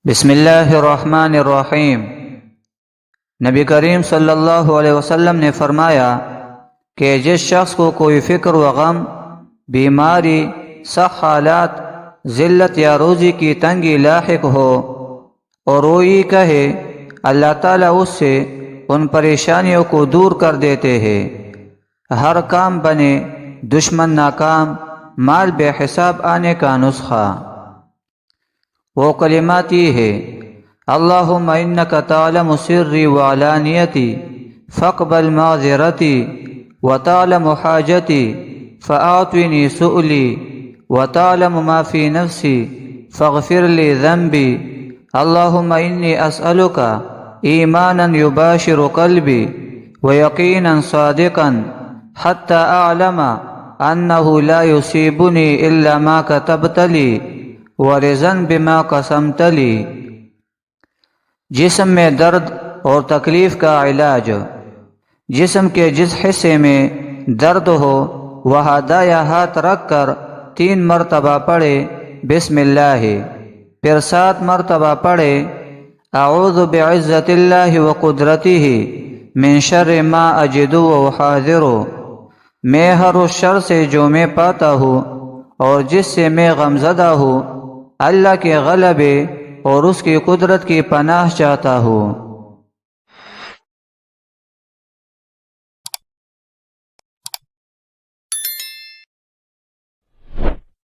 بسم اللہ الرحمن الرحیم۔ نبی کریم صلی اللہ علیہ وسلم نے فرمایا کہ جس شخص کو کوئی فکر و غم، بیماری، سخت حالات، ذلت یا روزی کی تنگی لاحق ہو اور وہ یہ کہے، اللہ تعالیٰ اس سے ان پریشانیوں کو دور کر دیتے ہیں۔ ہر کام بنے، دشمن ناکام، مال بے حساب آنے کا نسخہ۔ وہ کلمات یہ ہے: اللہم انک تعلم سری وعلانیتی فاقبل معذرتی وتعلم حاجتی فاعطنی سؤلی وتعلم ما فی نفسی فاغفر لی ذنبی اللہم انی اسألک ایمانا یباشر قلبی ویقینا صادقا حتی اعلم انہ لا یصیبنی الا ما کتبت لی ورزن بما قسمت لی۔ جسم میں درد اور تکلیف کا علاج۔ جسم کے جس حصے میں درد ہو وہاں دایاں ہاتھ رکھ کر 3 مرتبہ پڑھے بسم اللہ، پھر 7 مرتبہ پڑھے اعوذ بعزت اللہ وقدرتہ من شر ما اجد واحاذر۔ میں ہر اس شر سے جو میں پاتا ہوں اور جس سے میں غمزدہ ہوں، اللہ کے غلبے اور اس کی قدرت کی پناہ چاہتا ہوں۔